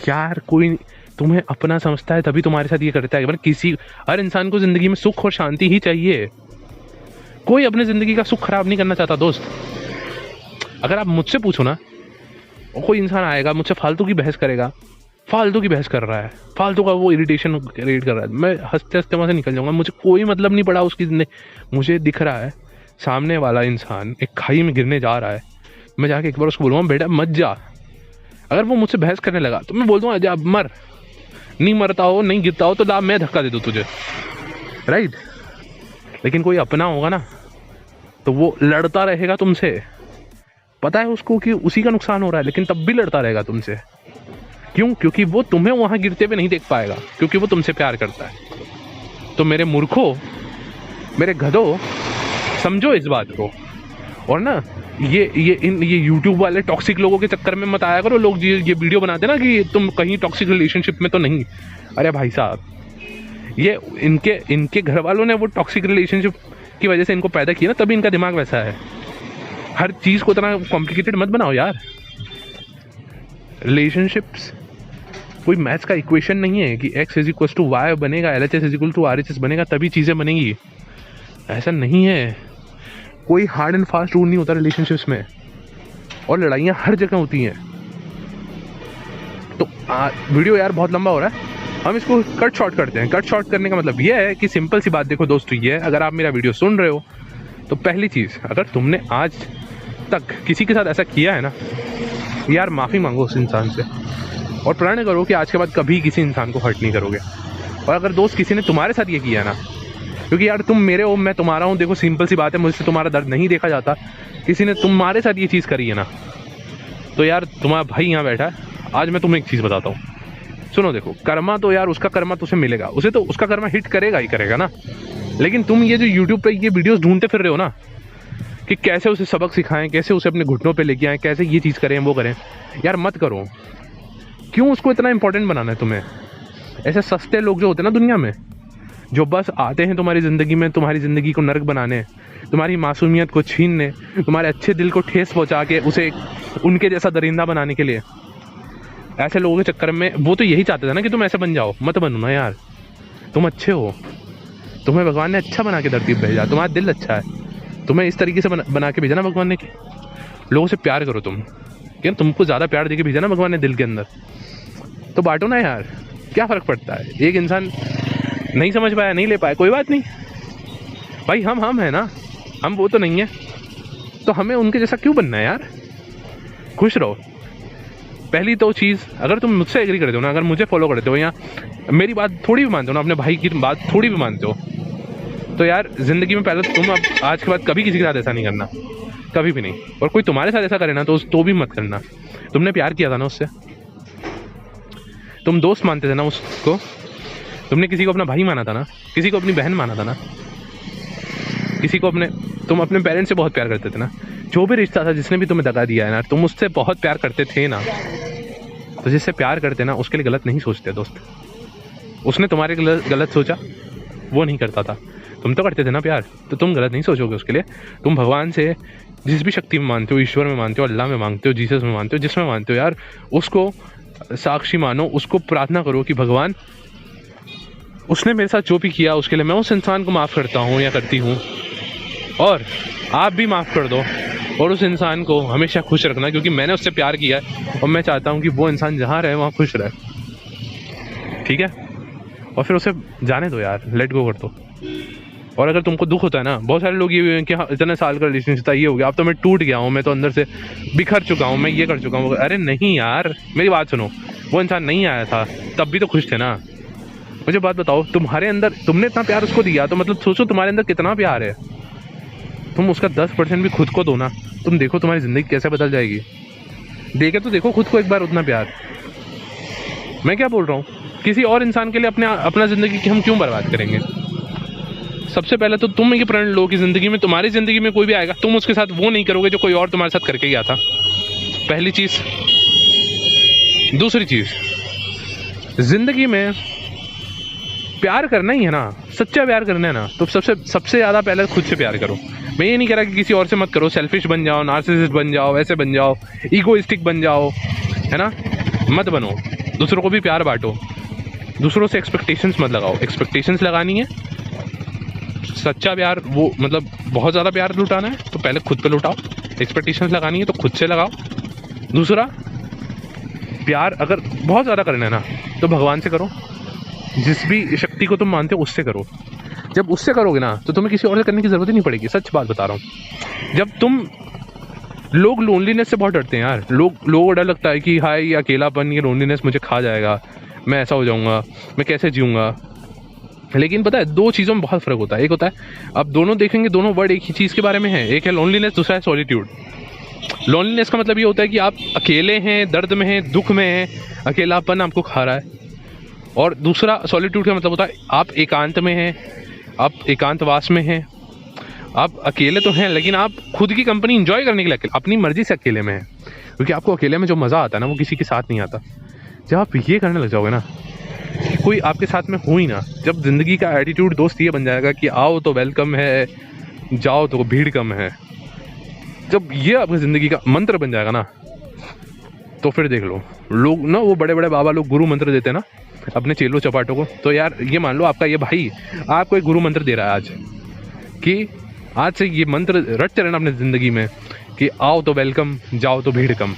यार कोई तुम्हें अपना समझता है तभी तुम्हारे साथ ये करता है। किसी हर इंसान को ज़िंदगी में सुख और शांति ही चाहिए, कोई अपने ज़िंदगी का सुख खराब नहीं करना चाहता दोस्त। अगर आप मुझसे पूछो ना, कोई इंसान आएगा मुझसे फालतू की बहस करेगा, फालतू की बहस कर रहा है, फालतू का वो इरिटेशन क्रिएट कर रहा है, मैं हंसते हंसते वहाँ से निकल जाऊँगा, मुझे कोई मतलब नहीं पड़ा उसकी ज़िंदगी। मुझे दिख रहा है सामने वाला इंसान एक खाई में गिरने जा रहा है, मैं जाके एक बार उसको बोलूँगा बेटा मत जा। अगर वो मुझसे बहस करने लगा तो मैं बोल दूँगा जा मर, नहीं मरता हो, नहीं गिरता हो तो ला मैं धक्का दे दूँ तुझे, राइट। लेकिन कोई अपना होगा ना, तो वो लड़ता रहेगा तुमसे, पता है उसको कि उसी का नुकसान हो रहा है, लेकिन तब भी लड़ता रहेगा तुमसे। क्यों? क्योंकि वो तुम्हें वहाँ गिरते हुए नहीं देख पाएगा, क्योंकि वो तुमसे प्यार करता है। तो मेरे मूर्खों, मेरे गधों, समझो इस बात को। और ना ये YouTube वाले टॉक्सिक लोगों के चक्कर में मत आया करो। लोग ये वीडियो बनाते ना कि तुम कहीं टॉक्सिक रिलेशनशिप में तो नहीं। अरे भाई साहब, ये इनके घर वालों ने वो टॉक्सिक रिलेशनशिप की वजह से इनको पैदा किया ना, तभी इनका दिमाग वैसा है। हर चीज़ को इतना कॉम्प्लिकेटेड मत बनाओ यार। रिलेशनशिप्स कोई मैथ्स का इक्वेशन नहीं है कि x = y बनेगा, LHS = RHS बनेगा तभी चीज़ें बनेंगी, ऐसा नहीं है। कोई हार्ड एंड फास्ट रूल नहीं होता रिलेशनशिप्स में, और लड़ाइयाँ हर जगह होती हैं। तो वीडियो यार बहुत लंबा हो रहा है, हम इसको कट शॉर्ट करते हैं। कट शॉर्ट करने का मतलब ये है कि सिंपल सी बात देखो दोस्तों, ये है अगर आप मेरा वीडियो सुन रहे हो तो पहली चीज़, अगर तुमने आज तक किसी के साथ ऐसा किया है ना, यार माफ़ी मांगो उस इंसान से, और प्रण करो कि आज के बाद कभी किसी इंसान को हर्ट नहीं करोगे। और अगर दोस्त किसी ने तुम्हारे साथ ये किया है ना, क्योंकि यार तुम मेरे हो मैं तुम्हारा हूँ, देखो सिंपल सी बात है, मुझसे तुम्हारा दर्द नहीं देखा जाता, किसी ने तुम्हारे साथ ये चीज़ करी है ना, तो यार तुम्हारा भाई यहाँ बैठा है, आज मैं तुम्हें एक चीज़ बताता हूँ, सुनो। देखो कर्मा तो यार उसका कर्मा तो उसे मिलेगा, उसे तो उसका कर्मा हिट करेगा ही करेगा ना। लेकिन तुम ये जो यूट्यूब पे ये वीडियोस ढूंढते फिर रहे हो ना कि कैसे उसे सबक सिखाएं, कैसे उसे अपने घुटनों पे लेके आएं, कैसे ये चीज़ करें वो करें, यार मत करो। क्यों उसको इतना इंपॉर्टेंट बनाना है तुम्हें? ऐसे सस्ते लोग जो होते हैं ना दुनिया में, जो बस आते हैं तुम्हारी ज़िंदगी में तुम्हारी ज़िंदगी को नर्क बनाने, तुम्हारी मासूमियत को छीनने, तुम्हारे अच्छे दिल को ठेस पहुँचा के उसे उनके जैसा दरिंदा बनाने के लिए, ऐसे लोगों के चक्कर में वो तो यही चाहते थे ना कि तुम ऐसे बन जाओ। मत बनो ना यार, तुम अच्छे हो, तुम्हें भगवान ने अच्छा बना के धरती पर भेजा, तुम्हारा दिल अच्छा है, तुम्हें इस तरीके से बना के भेजा ना भगवान ने कि लोगों से प्यार करो तुम, क्या तुमको ज़्यादा प्यार देके भेजा ना भगवान ने दिल के अंदर, तो बांटो ना यार, क्या फ़र्क पड़ता है। एक इंसान नहीं समझ पाया, नहीं ले पाया, कोई बात नहीं भाई, हम है ना, हम वो तो नहीं है, तो हमें उनके जैसा क्यों बनना है यार, खुश रहो। पहली तो चीज़, अगर तुम मुझसे एग्री करते हो ना, अगर मुझे फॉलो करते हो या मेरी बात थोड़ी भी मानते हो ना, अपने भाई की बात थोड़ी भी मानते हो, तो यार ज़िंदगी में पहले तुम अब आज के बाद कभी किसी के साथ ऐसा नहीं करना, कभी भी नहीं। और कोई तुम्हारे साथ ऐसा करे ना तो भी मत करना। तुमने प्यार किया था ना उससे, तुम दोस्त मानते थे ना उसको, तुमने किसी को अपना भाई माना था ना, किसी को अपनी बहन माना था ना, किसी को तुम अपने पेरेंट्स से बहुत प्यार करते थे ना। जो भी रिश्ता था जिसने भी तुम्हें दगा दिया है ना, तुम उससे बहुत प्यार करते थे ना, तो जिससे प्यार करते ना उसके लिए गलत नहीं सोचते दोस्त। उसने तुम्हारे गलत सोचा, वो नहीं करता था, तुम तो करते थे ना प्यार, तो तुम गलत नहीं सोचोगे उसके लिए। तुम भगवान से जिस भी शक्ति में मानते हो, ईश्वर में मानते हो, अल्लाह में मांगते हो, जीसस में मानते हो, जिसमें मानते हो यार, उसको साक्षी मानो, उसको प्रार्थना करो कि भगवान उसने मेरे साथ जो भी किया उसके लिए मैं उस इंसान को माफ़ करता हूँ या करती हूँ, और आप भी माफ़ कर दो, और उस इंसान को हमेशा खुश रखना, क्योंकि मैंने उससे प्यार किया है और मैं चाहता हूँ कि वो इंसान जहाँ रहे वहाँ खुश रहे, ठीक है। और फिर उसे जाने दो यार, लेट गो कर दो। और अगर तुमको दुख होता है ना, बहुत सारे लोग ये भी हैं कि हाँ इतने साल का रिलेशनशिप था, ये हो गया, अब तो मैं टूट गया हूँ, मैं तो अंदर से बिखर चुका हूँ, मैं ये कर चुका हूँ। अरे नहीं यार, मेरी बात सुनो, वो इंसान नहीं आया था तब भी तो खुश थे ना। मुझे बात बताओ, तुम्हारे अंदर, तुमने इतना प्यार उसको दिया, तो मतलब सोचो तुम्हारे अंदर कितना प्यार है। तुम उसका 10% भी खुद को दो ना, तुम देखो तुम्हारी ज़िंदगी कैसे बदल जाएगी। देखे तो देखो खुद को एक बार उतना प्यार। मैं क्या बोल रहा हूँ, किसी और इंसान के लिए अपना ज़िंदगी की हम क्यों बर्बाद करेंगे। सबसे पहले तो तुम ये प्रण लो कि ज़िंदगी में, तुम्हारी ज़िंदगी में कोई भी आएगा, तुम उसके साथ वो नहीं करोगे जो कोई और तुम्हारे साथ करके गया था, पहली चीज़। दूसरी चीज़, ज़िंदगी में प्यार करना ही है ना, सच्चा प्यार करना है ना, तो सबसे ज़्यादा पहले खुद से प्यार करो। मैं ये नहीं कह रहा कि किसी और से मत करो, सेल्फिश बन जाओ, नार्सिसिस्ट बन जाओ, ऐसे बन जाओ, ईगोइस्टिक बन जाओ, है ना, मत बनो। दूसरों को भी प्यार बांटो, दूसरों से एक्सपेक्टेशंस मत लगाओ। एक्सपेक्टेशंस लगानी है, सच्चा प्यार, वो मतलब बहुत ज़्यादा प्यार लुटाना है तो पहले खुद पे लुटाओ। एक्सपेक्टेशंस लगानी है तो खुद से लगाओ। दूसरा, प्यार अगर बहुत ज़्यादा करना है ना तो भगवान से करो, जिस भी शक्ति को तुम मानते हो उससे करो। जब उससे करोगे ना तो तुम्हें किसी और से करने की ज़रूरत ही नहीं पड़ेगी, सच बात बता रहा हूँ। जब तुम, लोग लोनलीनेस से बहुत डरते हैं यार, लोगों को डर लगता है कि हाय ये अकेलापन, ये लोनलीनेस मुझे खा जाएगा, मैं ऐसा हो जाऊँगा, मैं कैसे जीऊँगा। लेकिन पता है, दो चीज़ों में बहुत फ़र्क होता है। एक होता है, अब दोनों देखेंगे, दोनों वर्ड एक ही चीज़ के बारे में है, एक है लोनलीनेस, दूसरा है सॉलिट्यूड। लोनलीनेस का मतलब ये होता है कि आप अकेले हैं, दर्द में हैं, दुख में हैं, अकेलापन आपको खा रहा है। और दूसरा सॉलिट्यूड का मतलब होता है आप एकांत में हैं, आप एकांतवास में हैं, आप अकेले तो हैं लेकिन आप खुद की कंपनी इंजॉय करने के लिए अपनी मर्जी से अकेले में हैं, क्योंकि आपको अकेले में जो मज़ा आता है ना वो किसी के साथ नहीं आता। जब आप ये करने लग जाओगे ना, कोई आपके साथ में हो ही ना, जब ज़िंदगी का एटीट्यूड दोस्त ये बन जाएगा कि आओ तो वेलकम है, जाओ तो भीड़ कम है, जब ये आपकी ज़िंदगी का मंत्र बन जाएगा ना, तो फिर देख लो, लोग ना, वो बड़े बड़े बाबा लोग गुरु मंत्र देते हैं ना अपने चेलो चपाटों को, तो यार ये मान लो आपका ये भाई आपको एक गुरु मंत्र दे रहा है आज, कि आज से ये मंत्र रटते रहना अपने ज़िंदगी में कि आओ तो वेलकम, जाओ तो भीड़ कम।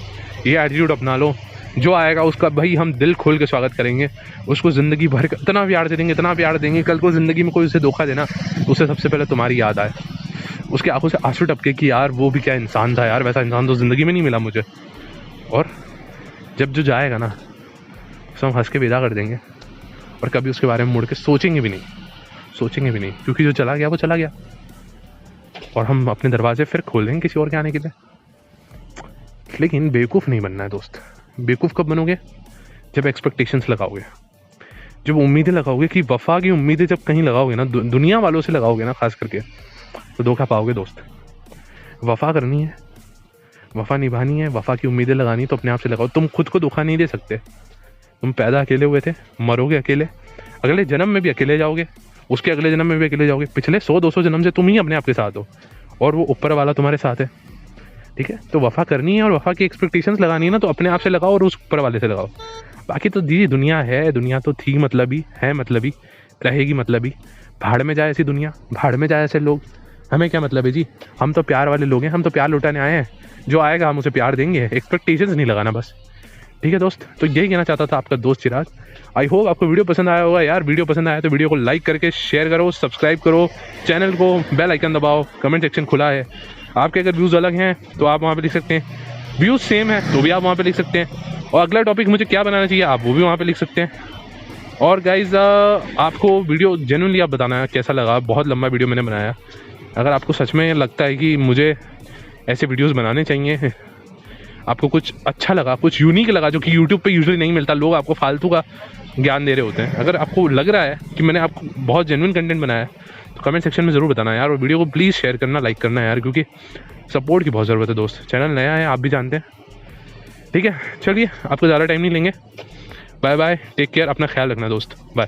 ये एटीट्यूड अपना लो, जो आएगा उसका भाई हम दिल खोल के स्वागत करेंगे, उसको ज़िंदगी भर इतना प्यार देंगे, इतना प्यार देंगे, कल को ज़िंदगी में कोई उसे धोखा देना उसे सबसे पहले तुम्हारी याद आए, उसकी आंखों से आंसू टपके कि यार वो भी क्या इंसान था यार, वैसा इंसान तो ज़िंदगी में नहीं मिला मुझे। और जब जो जाएगा ना उसे हम हंस के विदा कर देंगे और कभी उसके बारे में मुड़ के सोचेंगे भी नहीं, क्योंकि जो चला गया वो चला गया, और हम अपने दरवाजे फिर खोल देंगे किसी और के आने के लिए। लेकिन बेवकूफ़ नहीं बनना है दोस्त। बेवकूफ़ कब बनोगे? जब एक्सपेक्टेशंस लगाओगे, जब उम्मीदें लगाओगे, कि वफ़ा की उम्मीदें जब कहीं लगाओगे ना, दुनिया वालों से लगाओगे ना खास करके, तो धोखा पाओगे दोस्त। वफ़ा करनी है, वफ़ा निभानी है, वफ़ा की उम्मीदें लगानी तो अपने आप से लगाओ। तुम खुद को धोखा नहीं दे सकते। तुम पैदा अकेले हुए थे, मरोगे अकेले, अगले जन्म में भी अकेले जाओगे, उसके अगले जन्म में भी अकेले जाओगे। पिछले 100-200 जन्म से तुम ही अपने आप के साथ हो और वो ऊपर वाला तुम्हारे साथ है, ठीक है। तो वफ़ा करनी है और वफ़ा की एक्सपेक्टेशंस लगानी है ना, तो अपने आप से लगाओ और उस ऊपर वाले से लगाओ। बाकी तो दी दुनिया है, दुनिया तो थी मतलबी, है मतलबी, रहेगी मतलब ही। भाड़ में जाए ऐसी दुनिया, भाड़ में जाए ऐसे लोग, हमें क्या मतलब है जी। हम तो प्यार वाले लोग हैं, हम तो प्यार लुटाने आए हैं। जो आएगा हम उसे प्यार देंगे, एक्सपेक्टेशंस नहीं लगाना बस। ठीक है दोस्त, तो यही कहना चाहता था आपका दोस्त चिराग। आई होप आपको वीडियो पसंद आया होगा यार। वीडियो पसंद आया तो वीडियो को लाइक करके शेयर करो, सब्सक्राइब करो चैनल को, बेल आइकन दबाओ, कमेंट सेक्शन खुला है। आपके अगर व्यूज़ अलग हैं तो आप वहाँ पे लिख सकते हैं, व्यूज़ सेम है तो भी आप वहाँ पे लिख सकते हैं, और अगला टॉपिक मुझे क्या बनाना चाहिए आप वो भी वहाँ पे लिख सकते हैं। और गाइज आपको वीडियो जेन्युइनली आप बताना है कैसा लगा। बहुत लंबा वीडियो मैंने बनाया। अगर आपको सच में लगता है कि मुझे ऐसे वीडियोस बनाने चाहिए, आपको कुछ अच्छा लगा, कुछ यूनिक लगा जो कि यूट्यूब पे यूजुअली नहीं मिलता, लोग आपको फालतू का ज्ञान दे रहे होते हैं, अगर आपको लग रहा है कि मैंने आपको बहुत जेन्युइन कंटेंट बनाया है तो कमेंट सेक्शन में ज़रूर बताना यार। और वीडियो को प्लीज़ शेयर करना, लाइक करना यार, क्योंकि सपोर्ट की बहुत ज़रूरत है दोस्त। चैनल नया है, आप भी जानते हैं। ठीक है, चलिए आपको ज़्यादा टाइम नहीं लेंगे। बाय बाय, टेक केयर, अपना ख्याल रखना दोस्त, बाय।